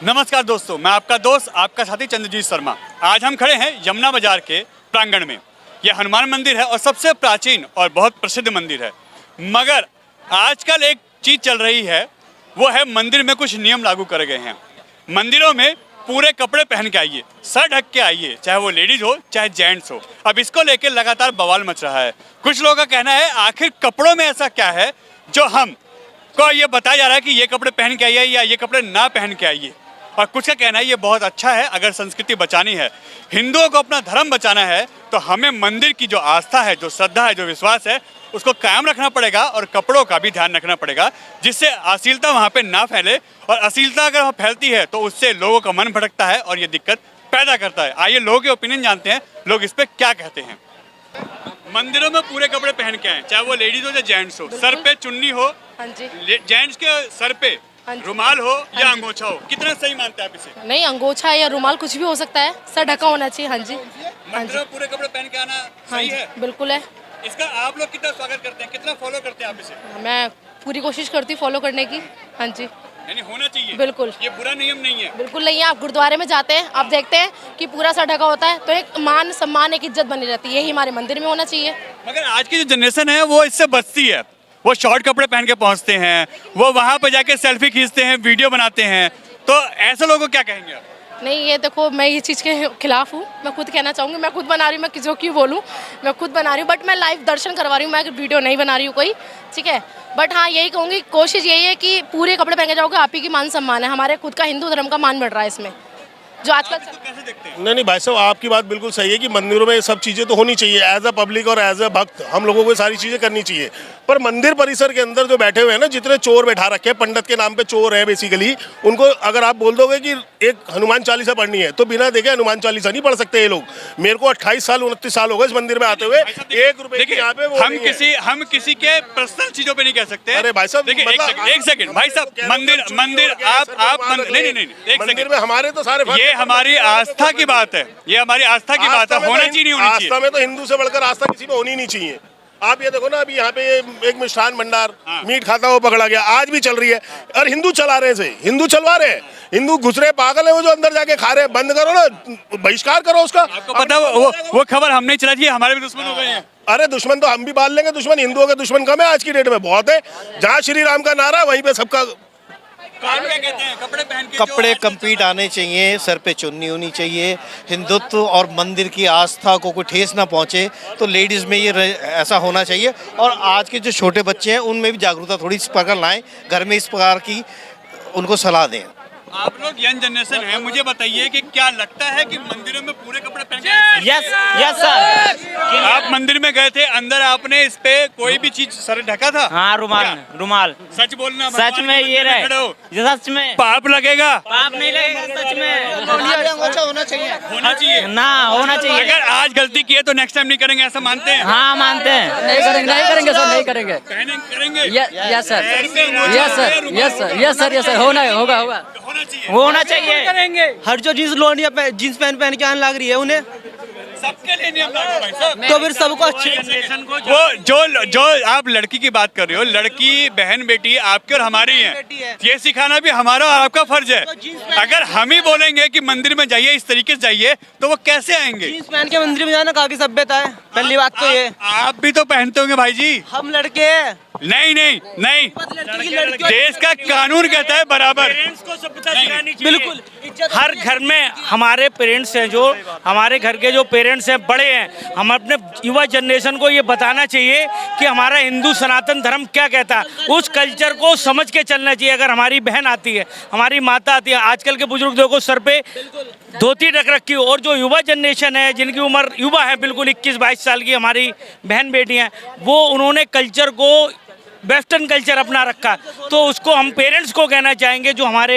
नमस्कार दोस्तों, मैं आपका दोस्त आपका साथी चंद्रजीत शर्मा। आज हम खड़े हैं यमुना बाजार के प्रांगण में। यह हनुमान मंदिर है और सबसे प्राचीन और बहुत प्रसिद्ध मंदिर है। मगर आजकल एक चीज़ चल रही है, वो है मंदिर में कुछ नियम लागू करे गए हैं। मंदिरों में पूरे कपड़े पहन के आइए, सर ढक के आइए, चाहे वो लेडीज़ हो चाहे जेंट्स हो। अब इसको लेकर लगातार बवाल मच रहा है। कुछ लोगों का कहना है आखिर कपड़ों में ऐसा क्या है जो हम को ये बताया जा रहा है कि ये कपड़े पहन के आइए या ये कपड़े ना पहन के आइए। और कुछ का कहना है ये बहुत अच्छा है, अगर संस्कृति बचानी है, हिंदुओं को अपना धर्म बचाना है, तो हमें मंदिर की जो आस्था है, जो श्रद्धा है, जो विश्वास है, उसको कायम रखना पड़ेगा और कपड़ों का भी ध्यान रखना पड़ेगा, जिससे अश्लीलता वहाँ पे ना फैले। और अश्लीलता अगर वहाँ फैलती है तो उससे लोगों का मन भटकता है और ये दिक्कत पैदा करता है। आइए लोगों के ओपिनियन जानते हैं, लोग इस पर क्या कहते हैं। मंदिरों में पूरे कपड़े पहन के आए, चाहे वो लेडीज हो या जेंट्स हो, सर पे चुन्नी हो, जेंट्स के सर पे रुमाल हो या अंगोछा हो, कितना सही मानते हैं आप इसे? नहीं, अंगोछा या रुमाल कुछ भी हो सकता है, सर ढका होना चाहिए। हाँ जी, मंदिरों में पूरे कपड़े पहन के आना सही है? बिल्कुल है। इसका आप लोग कितना स्वागत करते हैं, कितना फॉलो करते हैं आप इसे? मैं पूरी कोशिश करती हूँ फॉलो करने की। हाँ जी, यानी होना चाहिए। बिल्कुल, ये बुरा नियम नहीं है। बिल्कुल नहीं है। आप गुरुद्वारे में जाते हैं, आप देखते हैं कि पूरा सर ढका होता है, तो एक मान सम्मान, एक इज्जत बनी रहती है। यही हमारे मंदिर में होना चाहिए। मगर आज की जो जनरेशन है वो इससे बचती है। वो शॉर्ट कपड़े पहन के पहुंचते हैं, वो वहां पर जाके सेल्फी खींचते हैं, वीडियो बनाते हैं। तो ऐसे लोगों को क्या कहेंगे आप? नहीं, ये देखो, मैं ये चीज़ के खिलाफ हूँ। मैं खुद कहना चाहूँगी, मैं खुद बना रही हूँ, मैं किसी को क्यों बोलूँ, मैं खुद बना रही हूँ, बट मैं लाइव दर्शन करवा रही हूँ, मैं वीडियो नहीं बना रही हूँ कोई, ठीक है। बट हाँ, यही कहूँगी, कोशिश यही है कि पूरे कपड़े पहन के जाओगे, आप ही की मान सम्मान है, हमारे खुद का हिंदू धर्म का मान बढ़ रहा है इसमें, जो आजकल कैसे देखते हैं? नहीं भाई साहब, आपकी बात बिल्कुल सही है कि मंदिरों में ये सब चीज़ें तो होनी चाहिए। एज अ पब्लिक और एज अ भक्त हम लोगों को सारी चीज़ें करनी चाहिए। पर मंदिर परिसर के अंदर जो बैठे हुए हैं ना, जितने चोर बैठा रखे हैं, पंडित के नाम पे चोर है बेसिकली, उनको अगर आप बोल दोगे कि एक हनुमान चालीसा पढ़नी है तो बिना देखे हनुमान चालीसा नहीं पढ़ सकते ये लोग। मेरे को 28 साल 29 साल हो गए इस मंदिर में आते हुए, 1 रुपए की यहाँ पे वो हम किसी के पर्सनल चीजों पे नहीं कह सकते। अरे भाई साहब, देखिए एक सेकंड भाई साहब, मंदिर आप नहीं, एक मंदिर में हमारे तो सारे ये हमारी आस्था की बात है, ये हमारी आस्था की बात है, होना चाहिए नहीं होनी चाहिए। आस्था में तो हिंदू से बढ़कर आस्था किसी में होनी नहीं चाहिए। आप ये देखो ना, अभी यहाँ पे एक मिष्ठान भंडार मीट खाता हुआ पकड़ा गया, आज भी चल रही है। और हिंदू चला रहे हैं, हिंदू चलवा रहे हैं, हिंदू घुस रहे पागल है वो जो अंदर जाके खा रहे हैं। बंद करो ना, बहिष्कार करो उसका। आपको पता वो खबर हमने चला दी, हमारे भी दुश्मन हो गए हैं। अरे दुश्मन तो हम भी बाल लेंगे, दुश्मन हिंदुओं के दुश्मन कम है आज की डेट में, बहुत है। जहाँ श्री राम का नारा वहीं पे सबका। क्या कहते हैं, कपड़े पहन के कपड़े कंप्लीट आने चाहिए, सर पे चुन्नी होनी चाहिए। हिंदुत्व और मंदिर की आस्था को कोई ठेस ना पहुंचे, तो लेडीज़ में ये ऐसा होना चाहिए। और आज के जो छोटे बच्चे हैं उनमें भी जागरूकता थोड़ी इस प्रकार लाएं, घर में इस प्रकार की उनको सलाह दें। आप लोग यंग जनरेशन है, मुझे बताइए कि क्या लगता है कि मंदिरों में पूरे कपड़े पहन के? Yes sir. आप मंदिर में गए थे, अंदर आपने इस पे कोई भी चीज सर ढका था? हाँ, रुमाल। सच बोलना, सच में ये रहे, सच में पाप लगेगा? पाप नहीं लगेगा, सच में होना चाहिए। होना चाहिए ना, होना चाहिए। अगर आज गलती की है तो नेक्स्ट टाइम नहीं करेंगे, ऐसा मानते हैं? हाँ, मानते हैं। नहीं करेंगे सर, नहीं करेंगे। करेंगे। यस सर, होगा। होना चाहिए। करेंगे। हर जो जींस पहन के आने लग रही है उन्हें, सबके लिए नियम लागू भाई साहब। तो फिर सबको अच्छे वो जो आप लड़की की बात कर रहे हो, लड़की बहन बेटी आपकी और हमारी है, ये सिखाना भी हमारा और आपका फर्ज है। अगर हम ही बोलेंगे कि मंदिर में जाइए, इस तरीके से जाइए, तो वो कैसे आएंगे? जींस पहन के मंदिर में जाना काफी सभ्यता है, पहली बात तो ये। आप भी तो पहनते होंगे भाई जी। हम लड़के हैं। नहीं, देश का कानून कहता है बराबर। बिल्कुल, हर घर में हमारे पेरेंट्स हैं, जो हमारे घर के जो पेरेंट्स हैं, बड़े हैं, हम अपने युवा जनरेशन को ये बताना चाहिए कि हमारा हिंदू सनातन धर्म क्या कहता है। उस कल्चर को समझ के चलना चाहिए। अगर हमारी बहन आती है, हमारी माता आती है, आजकल के बुजुर्ग देखो सर पे धोती ढक रखी हो, और जो युवा जनरेशन है, जिनकी उम्र युवा है बिल्कुल 21-22 साल की, हमारी बहन बेटियाँ, वो उन्होंने कल्चर को, वेस्टर्न कल्चर अपना रखा। तो उसको हम पेरेंट्स को कहना चाहेंगे जो हमारे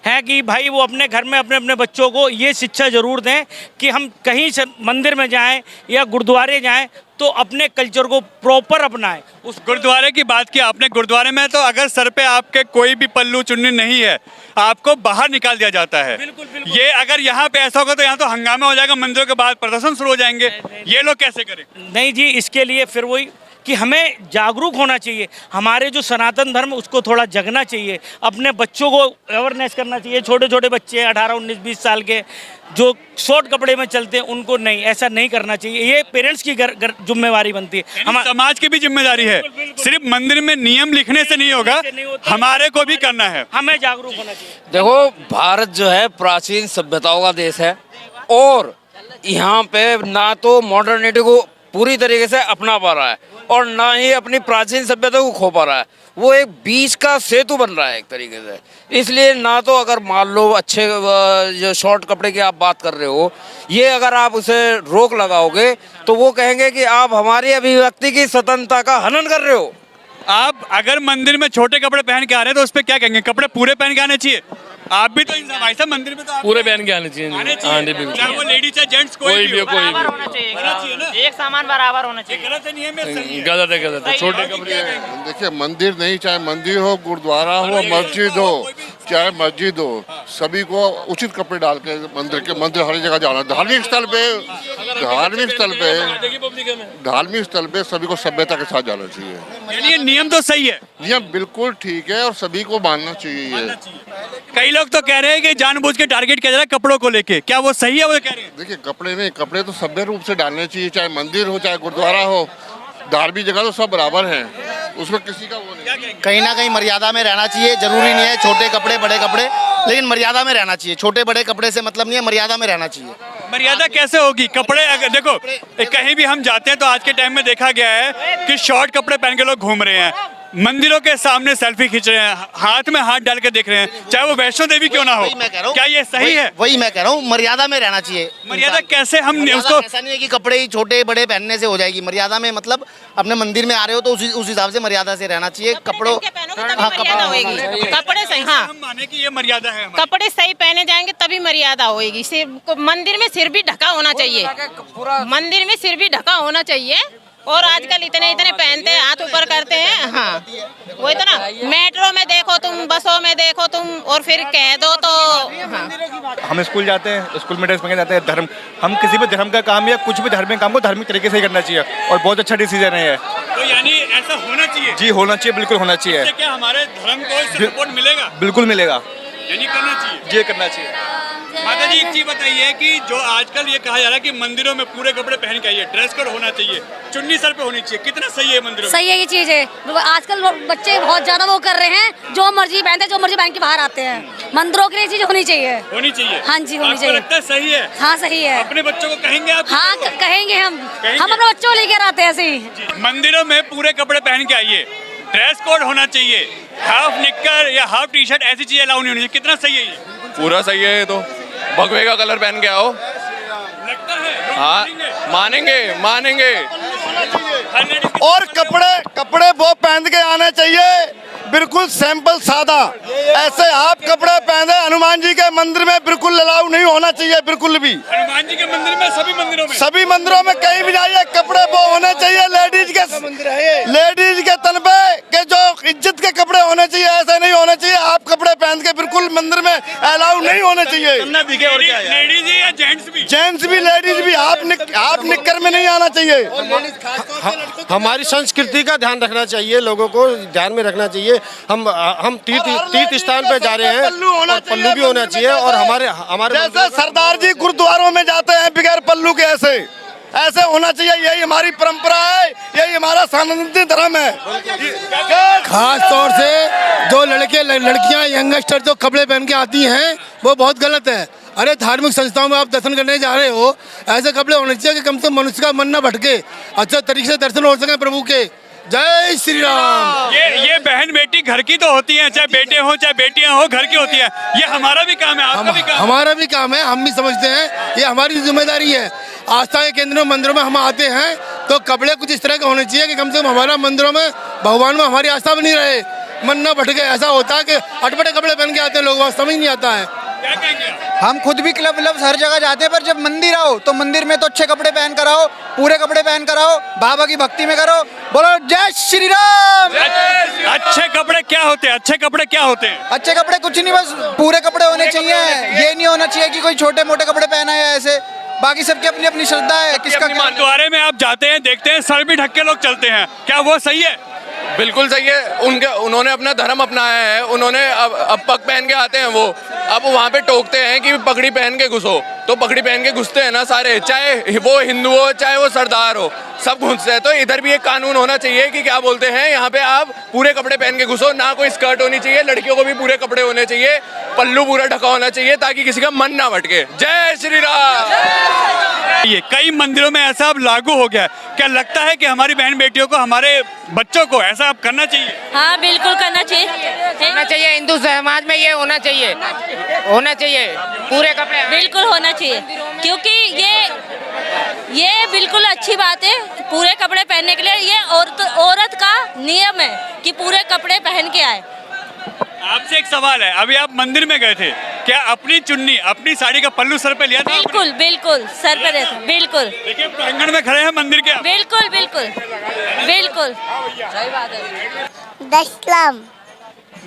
हैं कि भाई वो अपने घर में अपने बच्चों को ये शिक्षा ज़रूर दें कि हम कहीं से मंदिर में जाएं या गुरुद्वारे जाएं तो अपने कल्चर को प्रॉपर अपनाएं। उस गुरुद्वारे की बात की आपने, गुरुद्वारे में तो अगर सर पे आपके कोई भी पल्लू चुन्नी नहीं है आपको बाहर निकाल दिया जाता है। बिल्कुल, बिल्कुल। ये अगर यहाँ पे ऐसा होगा तो यहाँ तो हंगामा हो जाएगा, मंदिरों के बाद प्रदर्शन शुरू हो जाएंगे। ये लोग कैसे करें? नहीं जी, इसके लिए फिर वही कि हमें जागरूक होना चाहिए। हमारे जो सनातन धर्म उसको थोड़ा जगना चाहिए, अपने बच्चों को अवेयरनेस करना चाहिए। छोटे छोटे बच्चे 18, 19, 20 साल के जो शॉर्ट कपड़े में चलते हैं उनको नहीं, ऐसा नहीं करना चाहिए। ये पेरेंट्स की जिम्मेवारी बनती है, समाज की भी जिम्मेदारी है। सिर्फ मंदिर में नियम लिखने से नहीं होगा, हमारे को भी करना है, हमें जागरूक होना चाहिए। देखो, भारत जो है प्राचीन सभ्यताओं का देश है और यहाँ पे ना तो मॉडर्निटी को पूरी तरीके से अपना पा रहा है और ना ही अपनी प्राचीन सभ्यता को खो पा रहा है। वो एक बीच का सेतु बन रहा है एक तरीके से। इसलिए ना तो अगर मान लो अच्छे जो शॉर्ट कपड़े की आप बात कर रहे हो, ये अगर आप उसे रोक लगाओगे तो वो कहेंगे कि आप हमारी अभिव्यक्ति की स्वतंत्रता का हनन कर रहे हो। आप अगर मंदिर में छोटे कपड़े पहन के आ रहे हैं तो उस पर क्या कहेंगे? कपड़े पूरे पहन के आने चाहिए। आप भी तो इंसान, भाई साहब मंदिर में तो आप पूरे पहन के आने चाहिए। आने हाँ जी, चाहिए, बिल्कुल। चाहे वो लेडीज चाहे जेंट्स कोई भी हो। बराबर होना चाहिए, होना चाहिए ना। एक सामान बराबर होना ये चाहिए। गलत है, नहीं है, मैं सही है। गलत है, गलत है। छोटे कपड़े देखिए, मंदिर नहीं, चाहे मंदिर हो, गुरुद्वारा हो, मस्जिद हो, चाहे मस्जिद हो, सभी को उचित कपड़े डाल के मंदिर हर जगह जाना। धार्मिक स्थल पे सभी को सभ्यता के साथ जाना चाहिए। यानी ये नियम तो सही है, नियम बिल्कुल ठीक है और सभी को मानना चाहिए ये। कई लोग तो कह रहे हैं कि जानबूझ के टारगेट किया जा रहा है कपड़ों को लेके, क्या वो सही है? वो कह रहे हैं देखिए, कपड़े नहीं, कपड़े तो सभ्य रूप से डालने चाहिए, चाहे मंदिर हो चाहे गुरुद्वारा हो, धार्मिक जगह तो सब बराबर हैं, उसमें किसी का वो नहीं। कहीं ना कहीं मर्यादा में रहना चाहिए। जरूरी नहीं है छोटे कपड़े बड़े कपड़े, लेकिन मर्यादा में रहना चाहिए। छोटे बड़े कपड़े से मतलब नहीं है, मर्यादा में रहना चाहिए। मर्यादा कैसे होगी? कपड़े अगर देखो, कहीं भी हम जाते हैं तो आज के टाइम में देखा गया है कि शॉर्ट कपड़े पहन के लोग घूम रहे हैं, मंदिरों के सामने सेल्फी खींच रहे हैं, हाथ में हाथ डाल के देख रहे हैं, चाहे वो वैष्णो देवी क्यों ना हो। क्या ये सही है? वही मैं कह रहा हूँ, मर्यादा में रहना चाहिए। मर्यादा कैसे हम उसको? ऐसा नहीं है कि कपड़े ही छोटे बड़े पहनने से हो जाएगी। मर्यादा में मतलब अपने मंदिर में आ रहे हो तो उस हिसाब से मर्यादा से रहना चाहिए। कपड़ों कपड़े सही, हाँ, हम माने कि ये मर्यादा है। कपड़े सही पहने जाएंगे तभी मर्यादा होएगी। सिर मंदिर में सिर भी ढका होना चाहिए, मंदिर में सिर भी ढका होना चाहिए। और आजकल इतने पहनते हैं, हाथ ऊपर करते हैं। हाँ, वही तो ना, मेट्रो में देखो तुम, बसों में देखो तुम, और फिर कह दो तो हाँ। हम स्कूल जाते हैं, स्कूल में ड्रेस पहन के जाते हैं। धर्म, हम किसी भी धर्म का काम या कुछ भी धार्मिक काम को धार्मिक तरीके से ही करना चाहिए और बहुत अच्छा डिसीजन है ये। तो यानी ऐसा होना चाहिए? जी, होना चाहिए, बिल्कुल होना चाहिए। इससे क्या हमारे धर्म को इससे सपोर्ट मिलेगा? बिल्कुल मिलेगा, यानी करना चाहिए। ये करना चाहिए। माता जी, एक चीज बताइए कि जो आजकल ये कहा जा रहा है कि मंदिरों में पूरे कपड़े पहन के आइए, ड्रेस कोड होना चाहिए, चुन्नी सर पे होनी चाहिए, कितना सही है मंदिरों में? सही है, ये चीज़ है। आजकल बच्चे बहुत ज़्यादा वो कर रहे हैं, जो मर्जी पहनते हैं, जो मर्जी पहन के बाहर आते हैं। मंदिरों के लिए चीज़ होनी चाहिए। होनी चाहिए, हाँ जी, होनी आपको चाहिए। लगता है सही है? हाँ, सही है। अपने बच्चों को कहेंगे आप? हाँ, कहेंगे हम कहेंगे? अपने बच्चों को लेकर आते हैं ऐसे ही। मंदिरों में पूरे कपड़े पहन के आइए, ड्रेस कोड होना चाहिए, हाफ निक्कर या हाफ टी शर्ट ऐसी चीजें अलाउ नहीं होनी चाहिए। कितना सही है ये? पूरा सही है। ये तो भगवे का कलर पहन के आओ। लगता है लोग हाँ, मानेंगे। और कपड़े वो पहन के आने चाहिए, बिल्कुल सिंपल सादा। ऐसे हाफ कपड़े पहने हनुमान जी के मंदिर में बिल्कुल अलाउ नहीं होना चाहिए, बिल्कुल भी। हनुमान जी के मंदिर में, सभी मंदिरों में कहीं भी जाइए, कपड़े वो होने चाहिए लेडीज के तन पे के जो इज्जत के कपड़े होने चाहिए, ऐसे नहीं होने चाहिए। आप कपड़े पहन के बिल्कुल मंदिर में अलाउ नहीं होने चाहिए। लेडीज ही या जेंट्स भी लेडीज भी आप निक्कर में नहीं आना चाहिए। हमारी संस्कृति का ध्यान रखना चाहिए, लोगों को ध्यान में रखना चाहिए। हम तीर्थ स्थान पे जा रहे हैं और पल्लू भी होना चाहिए। और हमारे जैसे सरदार जी गुरुद्वारों में जाते हैं बगैर पल्लू के, ऐसे होना चाहिए। यही हमारी परंपरा है, यही हमारा सनातन धर्म है। खास तौर से जो लड़कियां यंगस्टर जो कपड़े पहन के आती हैं वो बहुत गलत है। अरे, धार्मिक संस्थाओं में आप दर्शन करने जा रहे हो, ऐसे कपड़े होने चाहिए कि कम से कम मनुष्य का मन न भटके, अच्छा तरीके से दर्शन हो सके प्रभु के। जय श्री राम। ये बहन बेटी घर की तो होती हैं, चाहे बेटे हो चाहे बेटियां हो, घर की होती है। ये हमारा भी काम है, आपका भी काम है। हमारा भी काम है, हम भी समझते हैं, ये हमारी जिम्मेदारी है। आस्था के केंद्रों मंदिरों में हम आते हैं तो कपड़े कुछ इस तरह के होने चाहिए कि कम से कम हमारा मंदिरों में भगवान में हमारी आस्था बनी रहे, मन न भटके। ऐसा होता है कि अटपटे कपड़े पहन के आते हैं लोग, समझ नहीं आता है। क्या कहेंगे आप? हम खुद भी क्लब हर जगह जाते हैं, पर जब मंदिर आओ तो मंदिर में तो अच्छे कपड़े पहन कर आओ, पूरे कपड़े पहन कर आओ, बाबा की भक्ति में करो। बोलो जय श्री राम। अच्छे कपड़े क्या होते हैं? अच्छे कपड़े क्या होते हैं? अच्छे कपड़े कुछ नहीं, बस पूरे कपड़े होने चाहिए। ये नहीं होना चाहिए कि कोई छोटे मोटे कपड़े पहना है ऐसे। बाकी सबकी अपनी अपनी श्रद्धा है, किसका क्या। गुरुद्वारे में आप जाते हैं, देखते हैं सर भी ढक के लोग चलते हैं, क्या वो सही है? बिल्कुल सही है। उन्होंने अपना धर्म अपनाया है। उन्होंने अब पग पहन के आते हैं वो। अब वहाँ पे टोकते हैं कि पगड़ी पहन के घुसो, तो पगड़ी पहन के घुसते हैं ना सारे, चाहे वो हिंदू हो चाहे वो सरदार हो, सब घुसते हैं। तो इधर भी एक कानून होना चाहिए कि क्या बोलते हैं, यहाँ पे आप पूरे कपड़े पहन के घुसो, ना कोई स्कर्ट होनी चाहिए, लड़कियों को भी पूरे कपड़े होने चाहिए, पल्लू पूरा ढका होना चाहिए ताकि किसी का मन ना भटके। जय श्री राम। ये कई मंदिरों में ऐसा अब लागू हो गया है, क्या लगता है कि हमारी बहन बेटियों को, हमारे बच्चों को ऐसा अब करना चाहिए? हाँ बिल्कुल करना चाहिए, होना चाहिए। हिंदू समाज में ये होना चाहिए, होना चाहिए पूरे कपड़े, बिल्कुल होना चाहिए, क्योंकि ये बिल्कुल अच्छी बात है पूरे कपड़े पहनने के लिए। ये औरत का नियम है कि पूरे कपड़े पहन के आए। आपसे एक सवाल है, अभी आप मंदिर में गए थे, क्या अपनी चुन्नी, अपनी साड़ी का पल्लू सर पे लिया था? बिल्कुल बिल्कुल सर पे रहता, बिल्कुल। देखिए प्रांगण में खड़े हैं मंदिर के। बिल्कुल बिल्कुल बिल्कुल सही बात है। इस्लाम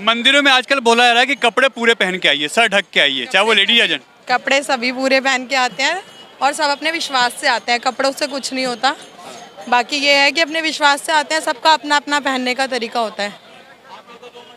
मंदिरों में आजकल बोला जा रहा है कि कपड़े पूरे पहन के आइए, सर ढक के आइए, चाहे वो लेडीज या जेंट। कपड़े सभी पूरे पहन के आते हैं और सब अपने विश्वास से आते हैं, कपड़ों से कुछ नहीं होता। बाकी ये है कि अपने विश्वास से आते हैं, सबका अपना अपना पहनने का तरीका होता है।